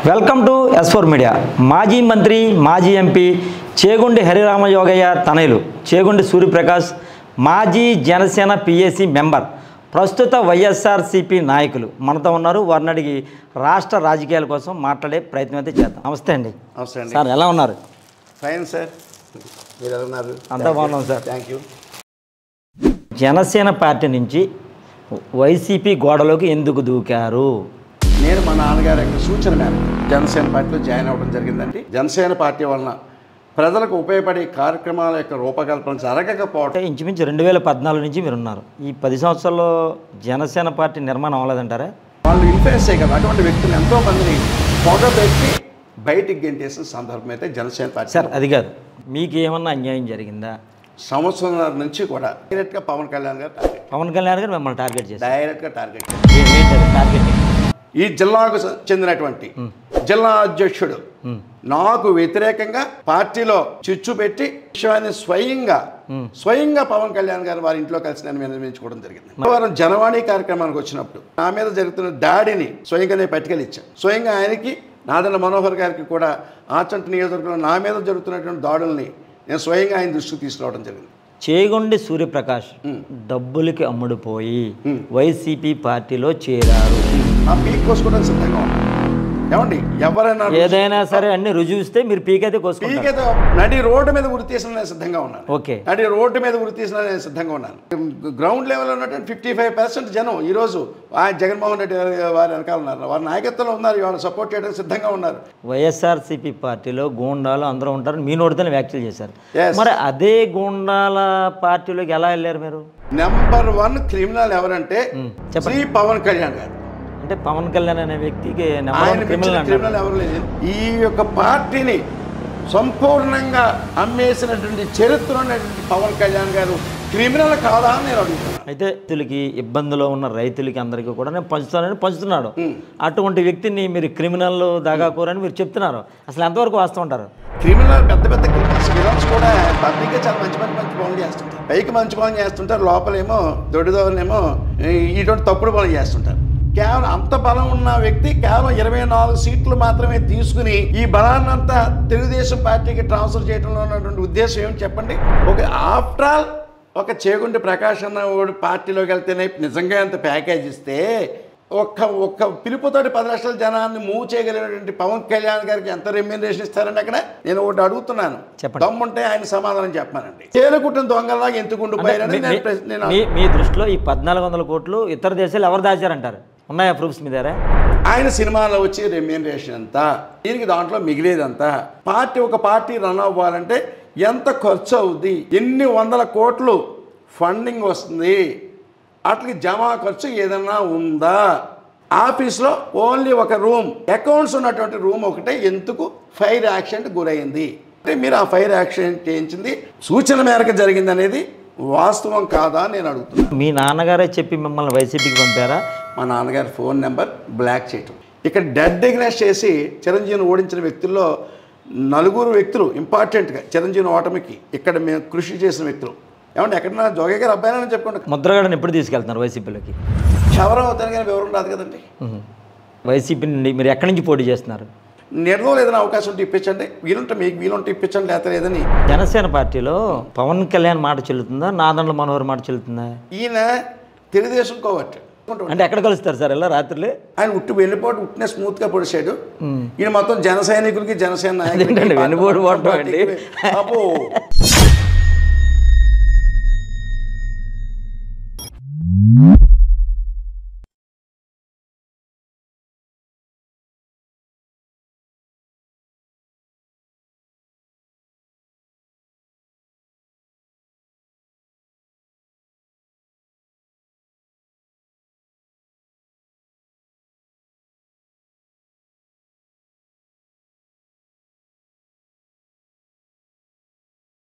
Welcome to S4 media. మాజీ మంత్రి మాజీ ఎంపీ చేగొండి హరిరామయోగయ్య తనయులు చేగొండి సూర్యప్రకాష్ మాజీ జనసేన పిఎసి మెంబర్ ప్రస్తుత వైఎస్ఆర్సీపీ నాయకులు మనతో ఉన్నారు. వారిని అడిగి రాష్ట్ర రాజకీయాల కోసం మాట్లాడే ప్రయత్నం అయితే చేద్దాం. నమస్తే అండి. నమస్తే అండి. సార్ ఎలా ఉన్నారు? ఫైన్ సార్, మీరు ఎలా ఉన్నారు? అంతా బాగున్నాం sir. Thank you. Janasena party నుంచి వైసీపీ గోడలోకి ఎందుకు దూకారు? నేను మా నాన్నగారి యొక్క సూచన మేరకు జనసేన పార్టీలో జాయిన్ అవ్వడం జరిగిందండి. జనసేన పార్టీ వలన ప్రజలకు ఉపయోగపడే కార్యక్రమాల యొక్క రూపకల్పన జరగకపోవటం. ఇంచుమించు 2014 నుంచి మీరు ఉన్నారు. ఈ 10 సంవత్సరాల్లో జనసేన పార్టీ నిర్మాణం అవ్వలేదంటారా? వాళ్ళు ఇన్ఫ్లుయెన్స్ అయ్యి కదా, అటువంటి వ్యక్తులు ఎంతోమందిని పొగబెట్టి బయటికి గెంటేసిన సందర్భం అయితే జనసేన పార్టీ. సార్ అది కాదు, మీకు ఏమన్నా అన్యాయం జరిగిందా? సంవత్సరాల నుంచి కూడా డైరెక్ట్గా పవన్ కళ్యాణ్ గారు మిమ్మల్ని టార్గెట్ చేశారు. డైరెక్ట్గా టార్గెట్ టార్గెట్ ఈ జిల్లాకు చెందినటువంటి జిల్లా అధ్యక్షుడు నాకు వ్యతిరేకంగా పార్టీలో చిచ్చు పెట్టి విషయాన్ని స్వయంగా పవన్ కళ్యాణ్ గారు వారి ఇంట్లో కలిసి నేను విన్నవించుకోవడం జరిగింది. వారం జనవాణి కార్యక్రమానికి వచ్చినప్పుడు నా మీద జరుగుతున్న దాడిని స్వయంగా నేను పట్టుకెళ్ళిచ్చాను. స్వయంగా ఆయనకి నాదెండ్ల మనోహర్ గారికి కూడా ఆచంట నియోజకవర్గంలో నా మీద జరుగుతున్నటువంటి దాడుల్ని నేను స్వయంగా ఆయన దృష్టికి తీసుకురావడం జరిగింది. చేగొండి సూర్యప్రకాష్ డబ్బులకి అమ్ముడుపోయి వైసీపీ పార్టీలో చేరారు. ఆ పీక్ కోసుకోవడానికి సిద్ధంగా ఉన్నాను. ఏమండి, ఎవరైనా ఏదైనా సరే అన్ని రుజువిస్తే మీరు పీకైతే కోసుకుంటారు. నడి రోడ్డు మీద ఉరి తీసిన నేను సిద్ధంగా ఉన్నాను. ఓకే, నడి రోడ్డు మీద ఉరి తీసిన నేను సిద్ధంగా ఉన్నాను. గ్రౌండ్ లెవెల్లో ఉన్నటువంటి 55% జనం ఈరోజు జగన్మోహన్ రెడ్డి వారి వెనకాల ఉన్నారు. వారి నాయకత్వంలో ఉన్నారు. వాళ్ళు సపోర్ట్ చేయడానికి సిద్ధంగా ఉన్నారు. వైఎస్ఆర్సీపీ పార్టీలో గూండాలు అందరూ ఉంటారని మీ నోటితోనే వ్యాఖ్యలు చేశారు. మరి అదే గూండాల పార్టీలోకి ఎలా వెళ్ళారు మీరు? నెంబర్ 1 క్రిమినల్ ఎవరంటే శ్రీ పవన్ కళ్యాణ్ గారు. అంటే పవన్ కళ్యాణ్ అనే వ్యక్తికి క్రిమినల్ ఎవరు లేదు. ఈ యొక్క పార్టీని సంపూర్ణంగా అమ్మేసినటువంటి చరిత్ర ఉన్నటువంటి పవన్ కళ్యాణ్ గారు క్రిమినల్ కాదా అని నేను అడుగుతున్నాను. అయితే రైతులకి ఇబ్బందిలో ఉన్న రైతులకి అందరికీ కూడా నేను పంచుతున్నాడు. అటువంటి వ్యక్తిని మీరు క్రిమినల్ దాగాకోరని మీరు చెప్తున్నారు. అసలు ఎంతవరకు వాస్తవం ఉంటారు? క్రిమినల్ పెద్ద క్రిమినల్స్ కూడా పబ్లిక్గా చాలా మంచి పనులు చేస్తుంటారు. పైకి మంచి పనులు చేస్తుంటారు, లోపలేమో దొడ్డిదోనేమో ఇటువంటి తప్పుడు పనులు చేస్తుంటారు. కేవలం అంత బలం ఉన్న వ్యక్తి కేవలం 24 సీట్లు మాత్రమే తీసుకుని ఈ బలాన్నంతా తెలుగుదేశం పార్టీకి ట్రాన్స్ఫర్ చేయడంలో ఉన్నటువంటి ఉద్దేశం ఏమిటి చెప్పండి? ఆఫ్టర్ ఆల్ ఒక చేగొండి ప్రకాష్ అన్న పార్టీలోకి వెళ్తేనే నిజంగా ఎంత ప్యాకేజ్ ఇస్తే ఒక్క పిలుపుతోటి 10 లక్షల జనాన్ని మూవ్ చేయగలిగినటువంటి పవన్ కళ్యాణ్ గారికి ఎంత రెమ్యూనరేషన్ ఇస్తారండి? అక్కడ నేను ఒకటి అడుగుతున్నాను, దమ్ముంటే ఆయన సమాధానం చెప్పానండి. చేలుకుట్టిన దొంగలాగా ఎందుకు ఉండిపోయారని మీ దృష్టిలో ఈ 1400 కోట్లు ఇతర దేశాలు ఎవరు దాచారంటారు? ఉన్నాయా ప్రూఫ్స్ మీ దగ్గర? ఆయన సినిమాలో వచ్చి రెమ్యూనరేషన్ అంతా, దీనికి దాంట్లో మిగిలేదంతా. ఒక పార్టీ రన్ అవ్వాలంటే ఎంత ఖర్చు అవుద్ది, ఎన్ని వందల కోట్లు ఫండింగ్ వస్తుంది, అట్లకి జమా ఖర్చు ఏదన్నా ఉందా? ఆఫీస్లో ఓన్లీ ఒక రూమ్, అకౌంట్స్ ఉన్నటువంటి రూమ్ ఒకటే ఎందుకు ఫైర్ యాక్సిడెంట్ గురైంది అంటే మీరు ఆ ఫైర్ యాక్సిడెంట్ చేయించింది సూచన మేరకు జరిగింది అనేది వాస్తవం కాదా నేను అడుగుతున్నాను. మీ నాన్నగారే చెప్పి మిమ్మల్ని వైసీపీకి పంపారా? మా నాన్నగారి ఫోన్ నెంబర్ బ్లాక్ చేయటం, ఇక్కడ డెడ్ డిగ్నెస్ చేసి చిరంజీవిని ఓడించిన వ్యక్తుల్లో 4 వ్యక్తులు ఇంపార్టెంట్గా చిరంజీవిని ఓటమికి ఇక్కడ మేము కృషి చేసిన వ్యక్తులు. ఏమంటే ఎక్కడన్నా జోగే గారు అబ్బాయినని చెప్పుకోండి. ముద్రగడని ఎప్పుడు తీసుకెళ్తున్నారు వైసీపీలోకి? క్షవరం అవుతాను కానీ వివరం రాదు కదండి. వైసీపీ నుండి మీరు ఎక్కడి నుంచి పోటీ చేస్తున్నారు? నిర్ణయం ఏదైనా అవకాశం ఉంటే ఇప్పించండి, వీలుంటే ఇప్పించండి, లేదని. జనసేన పార్టీలో పవన్ కళ్యాణ్ మాట చెల్లుతుందా, నాదెండ్ల మనోహర్ మాట చెల్లుతుందా? ఈయన తెలుగుదేశం కోవట్ అంటే ఎక్కడ కలుస్తారు సార్ ఇలా రాత్రులు? ఆయన ఉట్టినే స్మూత్గా పొడిచాడు. ఈయన మొత్తం జన సైనికులకి జనసేన నాయకులకి వెన్నుపోటు